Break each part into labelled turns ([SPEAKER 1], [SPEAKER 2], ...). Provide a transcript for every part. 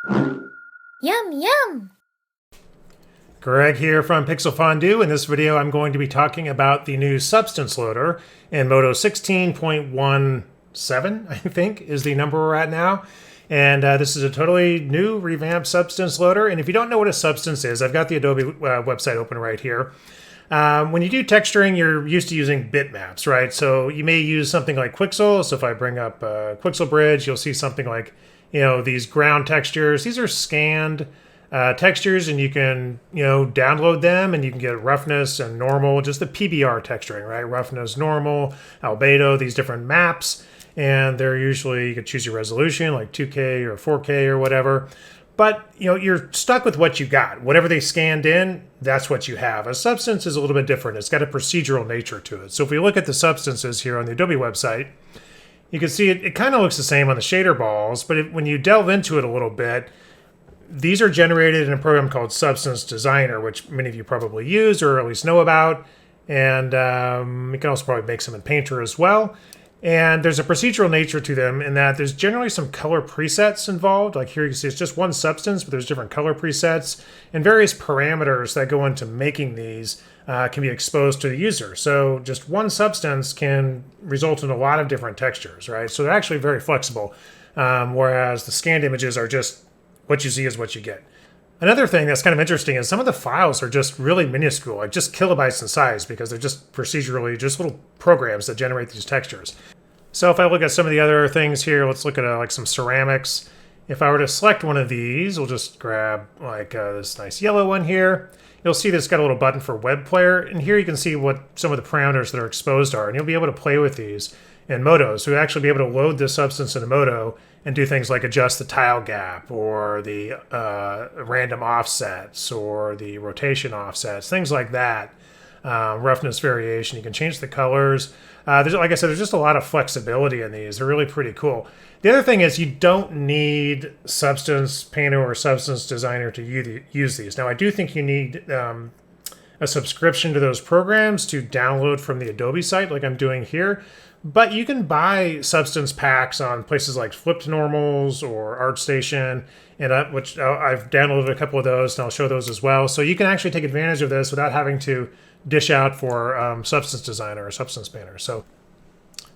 [SPEAKER 1] Yum, yum!
[SPEAKER 2] Greg here from Pixel Fondue. In this video, I'm going to be talking about the new Substance Loader in Modo 16.17, I think, is the number we're at now. And this is a totally new revamped Substance Loader. And if you don't know what a Substance is, I've got the Adobe website open right here. When you do texturing, you're used to using bitmaps, right? So you may use something like Quixel. So if I bring up Quixel Bridge, you'll see something like, these ground textures. These are scanned textures, and you can, download them, and you can get roughness and normal, just the PBR texturing, right? Roughness, normal, albedo, these different maps. And they're usually, you can choose your resolution, like 2K or 4K or whatever. But you're stuck with what you got. Whatever they scanned in, that's what you have. A substance is a little bit different. It's got a procedural nature to it. So if we look at the substances here on the Adobe website, you can see it kind of looks the same on the shader balls, but when you delve into it a little bit, these are generated in a program called Substance Designer, which many of you probably use or at least know about. And you can also probably make some in Painter as well. And there's a procedural nature to them in that there's generally some color presets involved. Like here you can see it's just one substance, but there's different color presets and various parameters that go into making these can be exposed to the user. So just one substance can result in a lot of different textures, right? So they're actually very flexible, whereas the scanned images are just what you see is what you get. Another thing that's kind of interesting is some of the files are just really minuscule, like just kilobytes in size, because they're just procedurally just little programs that generate these textures. So if I look at some of the other things here, let's look at like some ceramics. If I were to select one of these, we'll just grab like this nice yellow one here. You'll see that it's got a little button for web player, and here you can see what some of the parameters that are exposed are, and you'll be able to play with these in Modo. So you'll actually be able to load this substance into Modo and do things like adjust the tile gap or the random offsets or the rotation offsets, things like that. Roughness variation. You can change the colors. Like I said, there's just a lot of flexibility in these. They're really pretty cool. The other thing is you don't need Substance Painter or Substance Designer to use these. Now, I do think you need a subscription to those programs to download from the Adobe site like I'm doing here. But you can buy Substance packs on places like Flipped Normals or ArtStation, and which I've downloaded a couple of those, and I'll show those as well. So you can actually take advantage of this without having to dish out for Substance Designer or Substance Painter. So,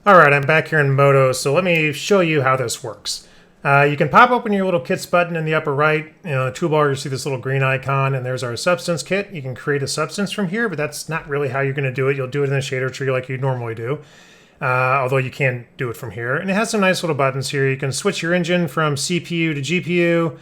[SPEAKER 2] all right, I'm back here in Modo, so let me show you how this works. You can pop open your little kits button in the upper right. The toolbar, you see this little green icon, and there's our substance kit. You can create a substance from here, but that's not really how you're going to do it. You'll do it in the shader tree like you normally do. Although you can do it from here. And it has some nice little buttons here. You can switch your engine from CPU to GPU.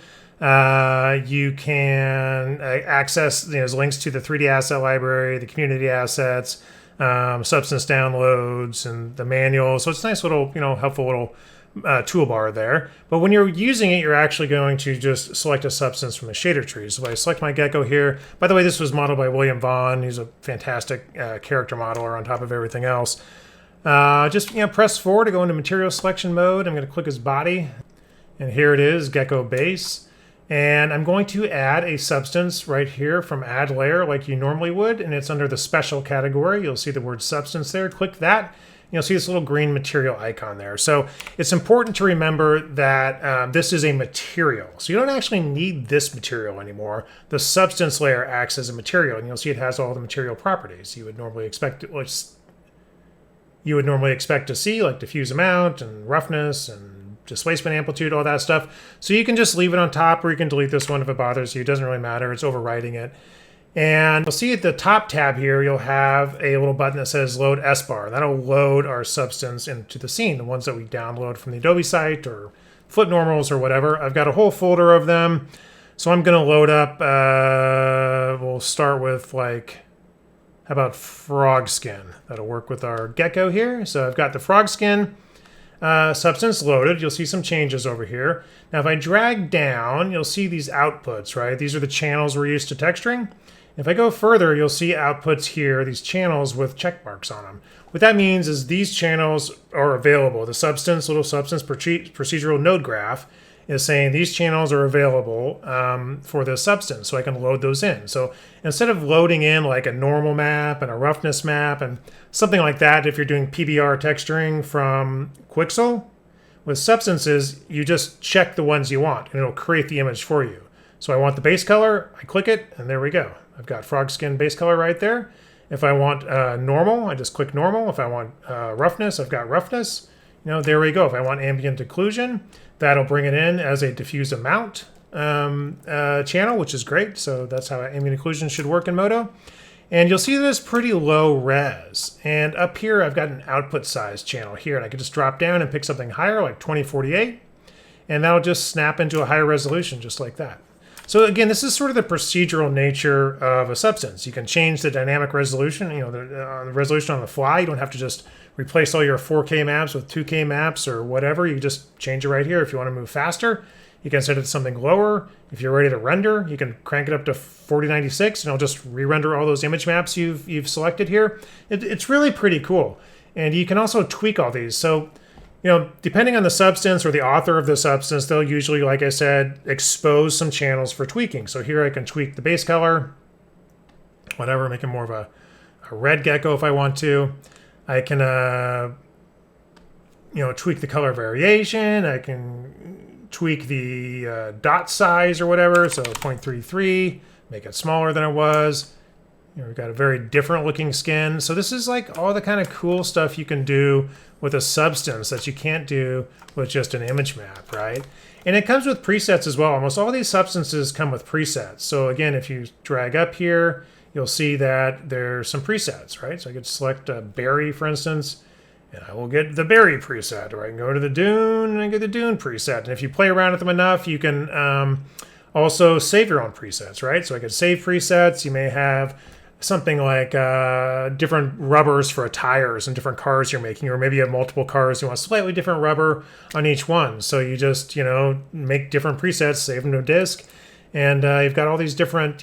[SPEAKER 2] You can access there's links to the 3D asset library, the community assets, substance downloads, and the manual. So it's a nice little, helpful little toolbar there. But when you're using it, you're actually going to just select a substance from the shader tree. So if I select my gecko here, by the way, this was modeled by William Vaughn. He's a fantastic character modeler on top of everything else. Just press 4 to go into material selection mode. I'm going to click his body, and here it is, gecko base. And I'm going to add a substance right here from add layer like you normally would, and it's under the special category. You'll see the word substance there. Click that. You'll see this little green material icon there. So it's important to remember that this is a material. So you don't actually need this material anymore. The substance layer acts as a material, and you'll see it has all the material properties you would normally expect to see, like diffuse amount and roughness and displacement amplitude, all that stuff. So you can just leave it on top, or you can delete this one if it bothers you. It doesn't really matter. It's overwriting it. And you'll see at the top tab here, you'll have a little button that says load SBAR. That'll load our substance into the scene, the ones that we download from the Adobe site or Flip Normals or whatever. I've got a whole folder of them. So I'm going to load up, we'll start with how about frog skin? That'll work with our gecko here. So I've got the frog skin substance loaded. You'll see some changes over here. Now, if I drag down, you'll see these outputs, right? These are the channels we're used to texturing. If I go further, you'll see outputs here, these channels with check marks on them. What that means is these channels are available. The little substance procedural node graph is saying these channels are available for this substance, so I can load those in. So instead of loading in like a normal map and a roughness map and something like that, if you're doing PBR texturing from Quixel, With substances, you just check the ones you want, and it'll create the image for you. So I want the base color, I click it, and there we go. I've got frog skin base color right there. If I want normal, I just click normal. If I want roughness, I've got roughness. There we go. If I want ambient occlusion, that'll bring it in as a diffuse amount channel, which is great. So that's how ambient occlusion should work in Modo. And you'll see that it's pretty low res. And up here, I've got an output size channel here. And I can just drop down and pick something higher, like 2048. And that'll just snap into a higher resolution, just like that. So again, this is sort of the procedural nature of a substance. You can change the dynamic resolution, the resolution on the fly. You don't have to just replace all your 4K maps with 2K maps or whatever. You just change it right here. If you want to move faster, you can set it to something lower. If you're ready to render, you can crank it up to 4096 and it'll just re-render all those image maps you've selected here. It's really pretty cool. And you can also tweak all these. So, depending on the substance or the author of the substance, they'll usually, like I said, expose some channels for tweaking. So here I can tweak the base color, whatever, make it more of a red gecko if I want to. I can, tweak the color variation. I can tweak the dot size or whatever. So 0.33, make it smaller than it was. We've got a very different looking skin. So this is like all the kind of cool stuff you can do with a substance that you can't do with just an image map, right? And it comes with presets as well. Almost all these substances come with presets. So again, if you drag up here, you'll see that there's some presets, right? So I could select a berry, for instance, and I will get the berry preset. Or I can go to the dune and I get the dune preset. And if you play around with them enough, you can also save your own presets, right? So I could save presets. You may have something like different rubbers for tires and different cars you're making, or maybe you have multiple cars, you want slightly different rubber on each one. So you just, make different presets, save them to a disk, and you've got all these different,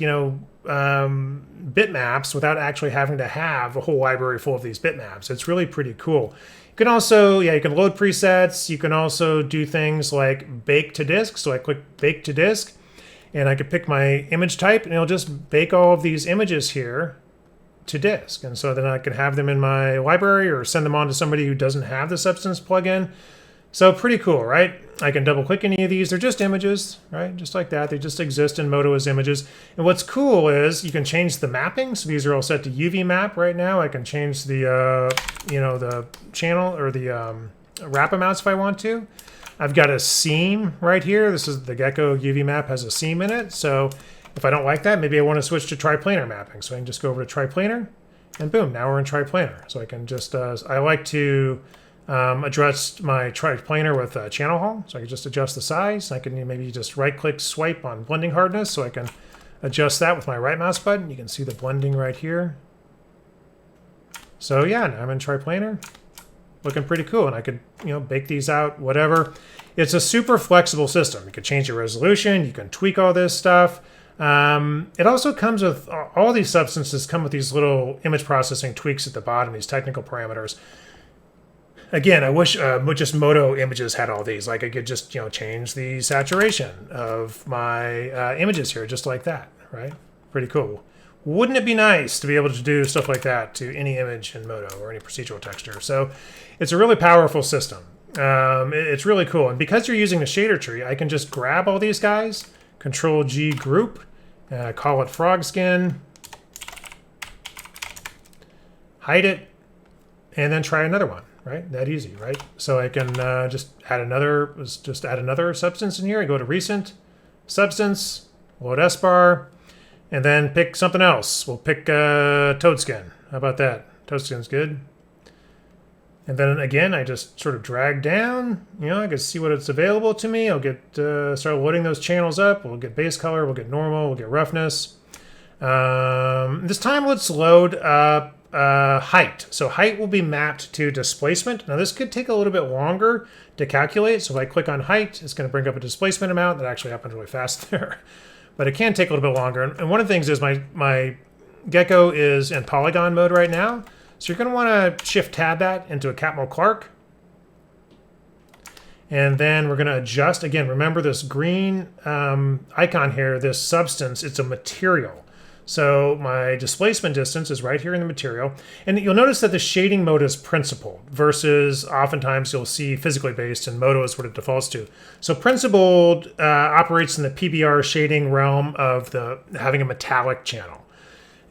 [SPEAKER 2] bitmaps without actually having to have a whole library full of these bitmaps. It's really pretty cool. You can also, you can load presets. You can also do things like bake to disk. So I click bake to disk, and I could pick my image type, and it'll just bake all of these images here to disk. And so then I can have them in my library or send them on to somebody who doesn't have the Substance plugin. So pretty cool, right? I can double click any of these. They're just images, right? Just like that. They just exist in Modo as images. And what's cool is you can change the mapping. So these are all set to UV map right now. I can change the, the channel or the wrap amounts if I want to. I've got a seam right here. This is the Gecko UV map has a seam in it. So if I don't like that, maybe I want to switch to triplanar mapping. So I can just go over to triplanar, and boom, now we're in triplanar. So I can just, I like to address my triplanar with channel hall. So I can just adjust the size. I can maybe just right click swipe on blending hardness. So I can adjust that with my right mouse button. You can see the blending right here. So yeah, now I'm in triplanar. Looking pretty cool, and I could, bake these out, whatever. It's a super flexible system. You can change your resolution, you can tweak all this stuff. It also comes with, all these substances come with these little image processing tweaks at the bottom, these technical parameters. Again, I wish just Modo images had all these. Like I could just, change the saturation of my images here, just like that, right? Pretty cool. Wouldn't it be nice to be able to do stuff like that to any image in Modo or any procedural texture? So it's a really powerful system. It's really cool. And because you're using a shader tree, I can just grab all these guys, Control G group, call it frog skin, hide it, and then try another one, right? That easy, right? So I can just add another substance in here. I go to recent, substance, load S bar, and then pick something else. We'll pick toad skin. How about that? Toad skin's good. And then again, I just sort of drag down. I can see what it's available to me. I'll get start loading those channels up. We'll get base color. We'll get normal. We'll get roughness. This time, let's load up height. So height will be mapped to displacement. Now this could take a little bit longer to calculate. So if I click on height, it's going to bring up a displacement amount. That actually happens really fast there. But it can take a little bit longer. And one of the things is my Gecko is in polygon mode right now. So you're going to want to shift tab that into a Catmull Clark. And then we're going to adjust. Again, remember this green icon here, this substance, it's a material. So my displacement distance is right here in the material. And you'll notice that the shading mode is principled versus oftentimes you'll see physically based, and Modo is what it defaults to. So principled operates in the PBR shading realm of having a metallic channel.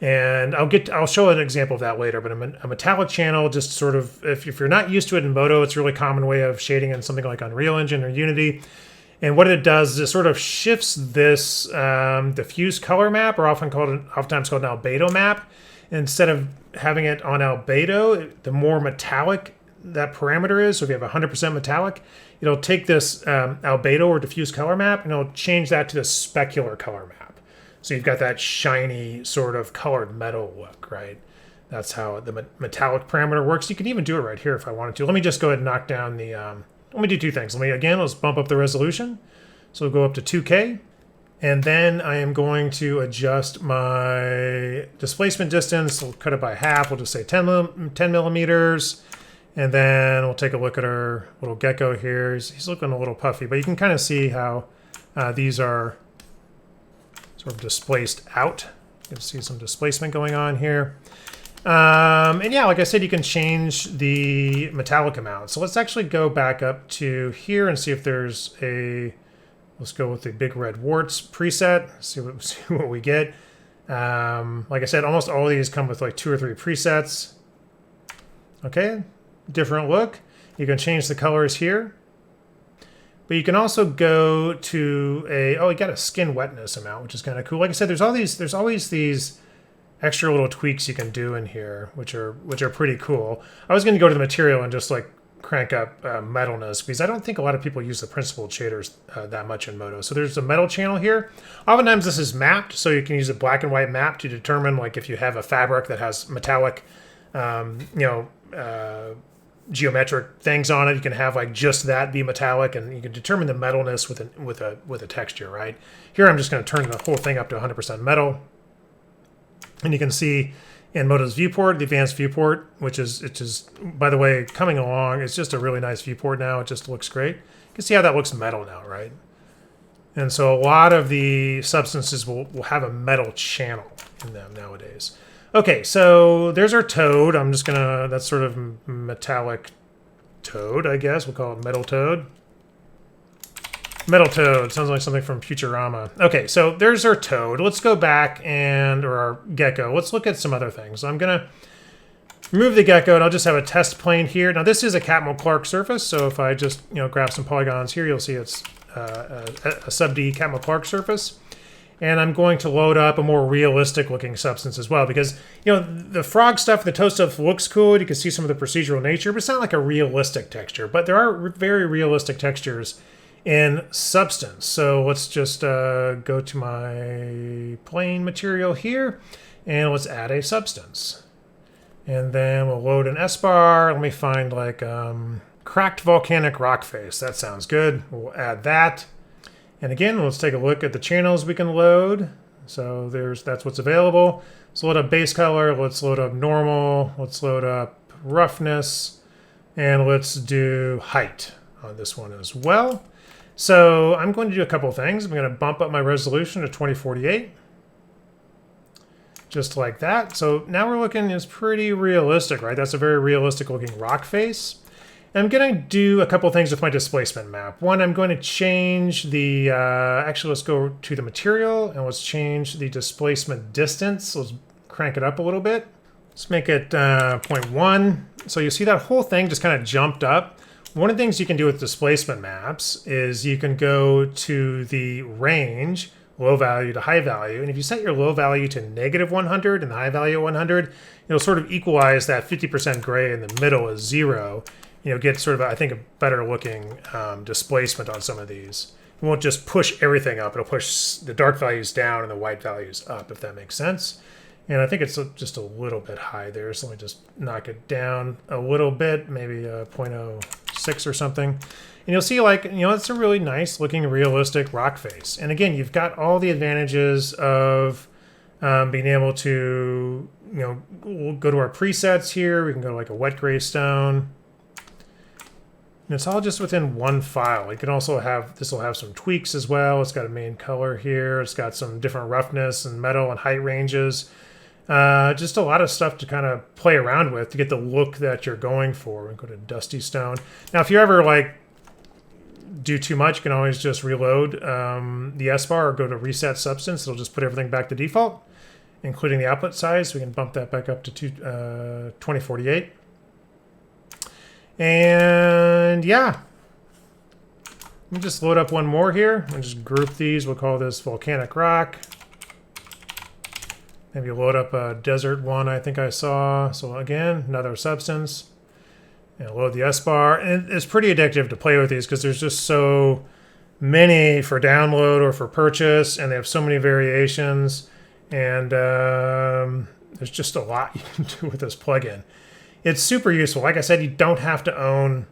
[SPEAKER 2] And I'll show an example of that later, but a metallic channel just sort of, if you're not used to it in Modo, it's a really common way of shading in something like Unreal Engine or Unity. And what it does is it sort of shifts this diffuse color map, or oftentimes called an albedo map. Instead of having it on albedo, the more metallic that parameter is, so if you have 100% metallic, it'll take this albedo or diffuse color map and it'll change that to the specular color map. So you've got that shiny sort of colored metal look, right? That's how the metallic parameter works. You can even do it right here if I wanted to. Let me just go ahead and knock down the... let me do two things. Let's bump up the resolution. So we'll go up to 2K. And then I am going to adjust my displacement distance. We'll cut it by half. We'll just say 10 millimeters. And then we'll take a look at our little gecko here. He's looking a little puffy, but you can kind of see how these are sort of displaced out. You can see some displacement going on here. And yeah, like I said, you can change the metallic amount. So let's actually go back up to here and see if there's let's go with the big red warts preset, see what we get. Like I said, almost all of these come with like 2 or 3 presets. Okay, different look. You can change the colors here. But you can also go to you got a skin wetness amount, which is kind of cool. Like I said, there's always these extra little tweaks you can do in here, which are pretty cool. I was going to go to the material and just like crank up metalness, because I don't think a lot of people use the principled shaders that much in Modo. So there's a metal channel here. Oftentimes this is mapped, so you can use a black and white map to determine, like, if you have a fabric that has metallic, geometric things on it, you can have like just that be metallic, and you can determine the metalness with a texture, right? Here I'm just going to turn the whole thing up to 100% metal. And you can see in Modo's viewport, the advanced viewport, which is, by the way, coming along. It's just a really nice viewport now. It just looks great. You can see how that looks metal now, right? And so a lot of the substances will have a metal channel in them nowadays. Okay, so there's our toad. That's sort of metallic toad, I guess. We'll call it metal toad. Metal toad, sounds like something from Futurama. Okay, so there's our toad. Let's go back or our gecko. Let's look at some other things. I'm gonna remove the gecko and I'll just have a test plane here. Now this is a Catmull-Clark surface, so if I just grab some polygons here, you'll see it's a sub-D Catmull-Clark surface. And I'm going to load up a more realistic looking substance as well, because the frog stuff, the toad stuff looks cool. You can see some of the procedural nature, but it's not like a realistic texture. But there are very realistic textures in substance. So let's just go to my plane material here, and let's add a substance. And then we'll load an S-bar. Let me find like cracked volcanic rock face. That sounds good. We'll add that. And again, let's take a look at the channels we can load. So that's what's available. Let's load up base color. Let's load up normal. Let's load up roughness. And let's do height on this one as well. So I'm going to do a couple of things. I'm going to bump up my resolution to 2048. Just like that. So now we're looking, it's pretty realistic, right? That's a very realistic looking rock face. And I'm going to do a couple of things with my displacement map. One, I'm going to change the, actually let's go to the material and let's change the displacement distance. Let's crank it up a little bit. Let's make it 0.1. So you see that whole thing just kind of jumped up. One of the things you can do with displacement maps is you can go to the range, low value to high value. And if you set your low value to -100 and the high value at 100, it'll sort of equalize that 50% gray in the middle is 0. Get sort of, I think, a better looking displacement on some of these. It won't just push everything up. It'll push the dark values down and the white values up, if that makes sense. And I think it's just a little bit high there. So let me just knock it down a little bit, maybe 0.06 or something. And you'll see, like, it's a really nice looking realistic rock face. And again, you've got all the advantages of being able to, we'll go to our presets here. We can go to like a wet gray stone. And it's all just within one file. You can also have, this will have some tweaks as well. It's got a main color here. It's got some different roughness and metal and height ranges. Just a lot of stuff to kind of play around with to get the look that you're going for. And go to Dusty Stone. Now, if you ever like do too much, you can always just reload the S bar or go to Reset Substance. It'll just put everything back to default, including the output size. We can bump that back up to 2048. And yeah, let me just load up one more here and just group these. We'll call this Volcanic Rock. Maybe load up a desert one I think I saw. So again, another substance. And load the S bar. And it's pretty addictive to play with these because there's just so many for download or for purchase, and they have so many variations. And there's just a lot you can do with this plugin. It's super useful. Like I said, you don't have to own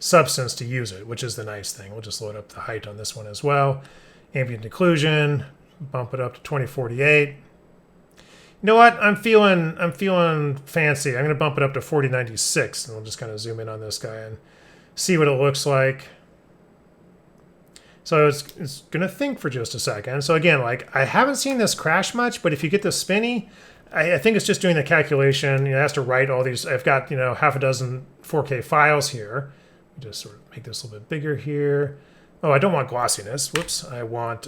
[SPEAKER 2] Substance to use it, which is the nice thing. We'll just load up the height on this one as well. Ambient occlusion, bump it up to 2048. You know what? I'm feeling fancy. I'm going to bump it up to 4096, and we'll just kind of zoom in on this guy and see what it looks like. So it's going to think for just a second. So again, like I haven't seen this crash much, but if you get the spinny, I think it's just doing the calculation. It has to write all these. I've got, half a dozen 4K files here. Just sort of make this a little bit bigger here. Oh, I don't want glossiness. Whoops. I want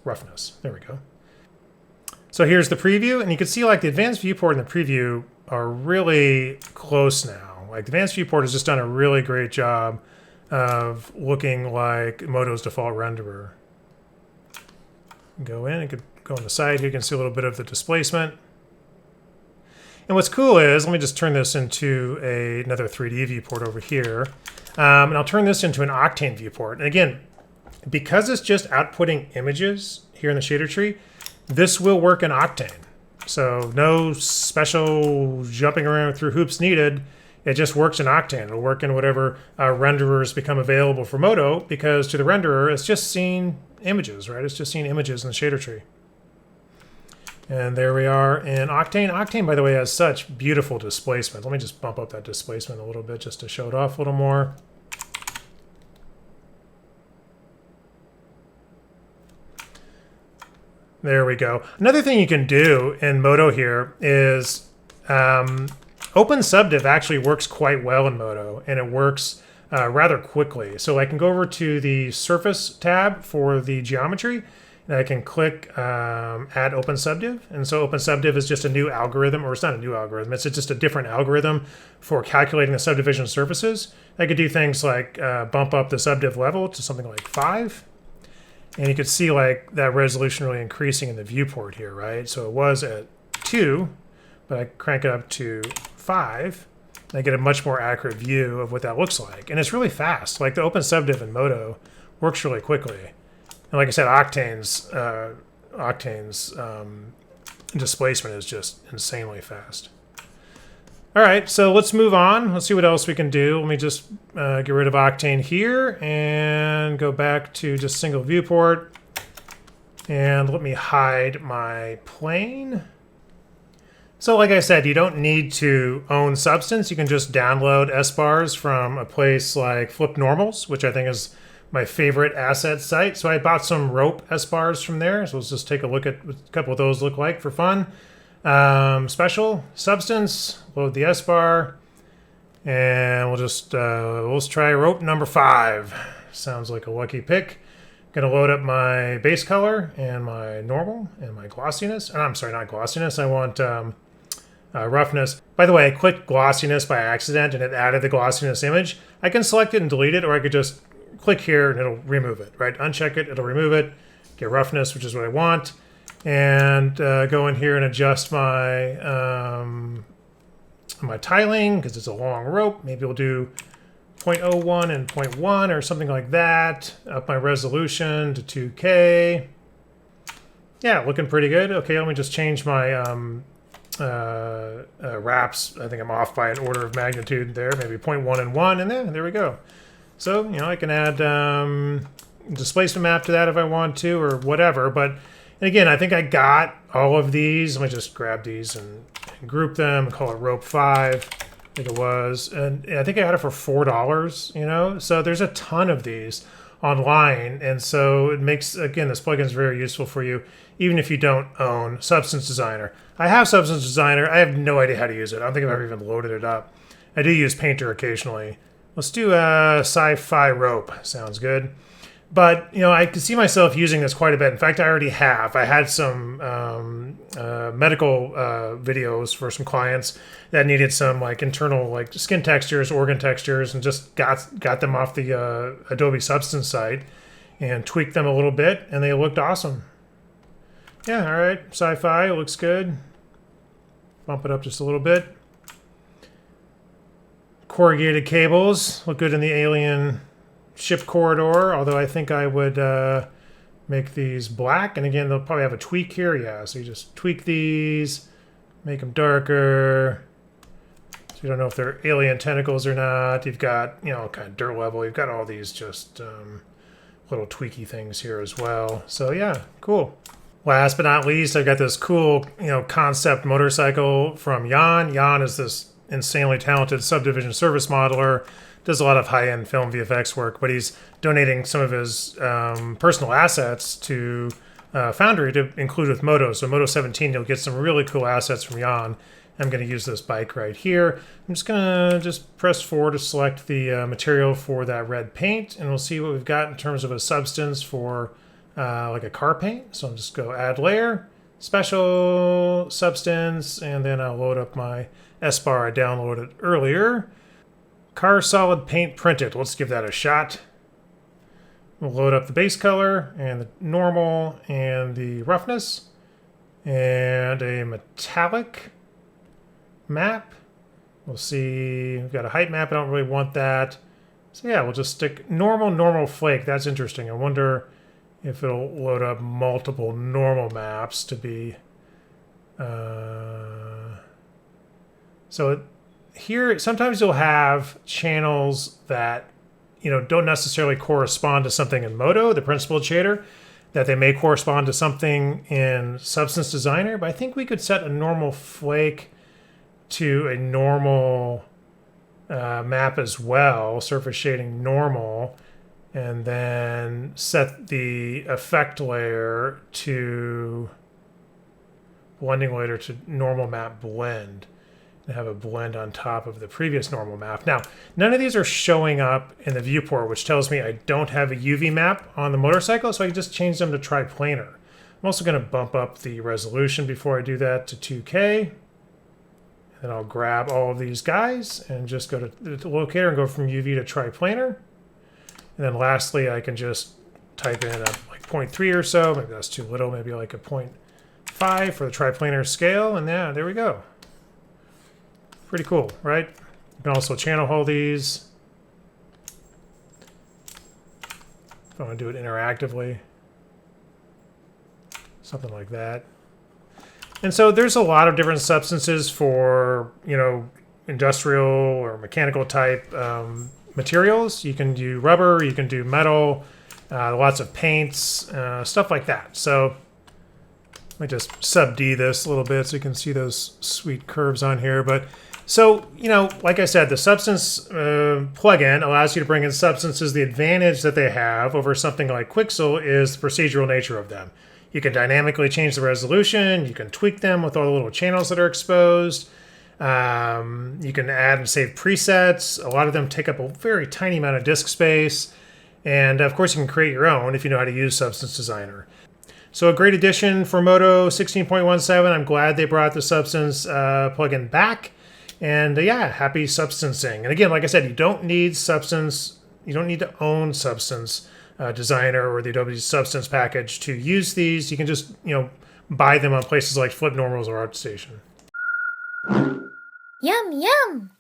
[SPEAKER 2] roughness. There we go. So here's the preview, and you can see like the advanced viewport and the preview are really close now. Like the advanced viewport has just done a really great job of looking like Modo's default renderer. Go in, you could go on the side here, you can see a little bit of the displacement. And what's cool is, let me just turn this into another 3D viewport over here. And I'll turn this into an Octane viewport. And again, because it's just outputting images here in the shader tree, this will work in Octane. So no special jumping around through hoops needed. It just works in Octane. It'll work in whatever renderers become available for Modo, because to the renderer, it's just seeing images, right? It's just seeing images in the shader tree. And there we are in Octane. Octane, by the way, has such beautiful displacement. Let me just bump up that displacement a little bit just to show it off a little more. There we go. Another thing you can do in Modo here is Open Subdiv actually works quite well in Modo, and it works rather quickly. So I can go over to the Surface tab for the geometry, and I can click Add Open Subdiv. And so Open Subdiv is just a new algorithm, or it's not a new algorithm, it's just a different algorithm for calculating the subdivision surfaces. I could do things like bump up the subdiv level to something like 5. And you can see like that resolution really increasing in the viewport here, right? So it was at 2, but I crank it up to 5. And I get a much more accurate view of what that looks like. And it's really fast. Like the Open Subdiv in Modo works really quickly. And like I said, Octane's displacement is just insanely fast. All right, so let's move on. Let's see what else we can do. Let me just get rid of Octane here and go back to just single viewport. And let me hide my plane. So like I said, you don't need to own Substance. You can just download S-bars from a place like Flip Normals, which I think is my favorite asset site. So I bought some rope S-bars from there. So let's just take a look at what a couple of those look like for fun. Special, Substance, load the S-bar, and we'll just, let's try rope number 5. Sounds like a lucky pick. Gonna load up my base color and my normal and my glossiness. I'm sorry, not glossiness. I want roughness. By the way, I clicked glossiness by accident and it added the glossiness image. I can select it and delete it, or I could just click here and it'll remove it, right? Uncheck it, it'll remove it. Get roughness, which is what I want. And go in here and adjust my my tiling, because it's a long rope. Maybe we'll do 0.01 and 0.1 or something like that. Up my resolution to 2K. Yeah, looking pretty good. Okay, let me just change my wraps. I think I'm off by an order of magnitude there. Maybe 0.1 and 1, and there we go. So, I can add displacement map to that if I want to, or whatever. But and again, I think I got all of these. Let me just grab these and group them and call it rope 5. think it was, and I think I got it for $4, you know? So there's a ton of these online, and so it makes, again, this plugin is very useful for you, even if you don't own Substance Designer. I have Substance Designer. I have no idea how to use it. I don't think I've ever even loaded it up. I do use Painter occasionally. Let's do a sci-fi rope. Sounds good. But, you know, I can see myself using this quite a bit. In fact, I already have. I had some medical videos for some clients that needed some like internal like skin textures, organ textures, and just got them off the Adobe Substance site and tweaked them a little bit, and they looked awesome. Yeah, all right, sci-fi, looks good. Bump it up just a little bit. Corrugated cables look good in the alien ship corridor, although I think I would make these black. And again, they'll probably have a tweak here. Yeah, so you just tweak these, make them darker. So you don't know if they're alien tentacles or not. You've got, you know, kind of dirt level. You've got all these just little tweaky things here as well. So yeah, cool. Last but not least, I've got this cool, you know, concept motorcycle from Jan. Jan is this insanely talented subdivision service modeler. Does a lot of high-end film VFX work, but he's donating some of his personal assets to Foundry to include with Modo. So Modo 17, you'll get some really cool assets from Jan. I'm going to use this bike right here. I'm just going to press 4 to select the material for that red paint, and we'll see what we've got in terms of a substance for like a car paint. So I'll just go Add Layer, Special Substance, and then I'll load up my S-bar I downloaded earlier. Car Solid Paint Printed. Let's give that a shot. We'll load up the base color and the normal and the roughness and a metallic map. We'll see. We've got a height map. I don't really want that. So yeah, we'll just stick normal flake. That's interesting. I wonder if it'll load up multiple normal maps to be... Here, sometimes you'll have channels that, you know, don't necessarily correspond to something in Modo, the principled shader, that they may correspond to something in Substance Designer, but I think we could set a normal flake to a normal map as well, surface shading normal, and then set the effect layer to blending layer to normal map blend. Have a blend on top of the previous normal map. Now, none of these are showing up in the viewport, which tells me I don't have a UV map on the motorcycle, so I can just change them to triplanar. I'm also going to bump up the resolution before I do that to 2K. And I'll grab all of these guys and just go to the locator and go from UV to triplanar. And then lastly, I can just type in a like 0.3 or so. Maybe that's too little. Maybe like a 0.5 for the triplanar scale. And yeah, there we go. Pretty cool, right? You can also channel hold these. If I want to do it interactively. Something like that. And so there's a lot of different substances for, you know, industrial or mechanical type materials. You can do rubber, you can do metal, lots of paints, stuff like that. So let me just sub D this a little bit so you can see those sweet curves on here. But so, you know, like I said, the Substance plugin allows you to bring in substances. The advantage that they have over something like Quixel is the procedural nature of them. You can dynamically change the resolution. You can tweak them with all the little channels that are exposed. You can add and save presets. A lot of them take up a very tiny amount of disk space. And of course, you can create your own if you know how to use Substance Designer. So a great addition for Modo 16.17. I'm glad they brought the Substance plugin back. And yeah, happy substancing. And again, like I said, you don't need Substance. You don't need to own Substance Designer or the Adobe Substance package to use these. You can just, you know, buy them on places like Flip Normals or ArtStation.
[SPEAKER 1] Yum, yum!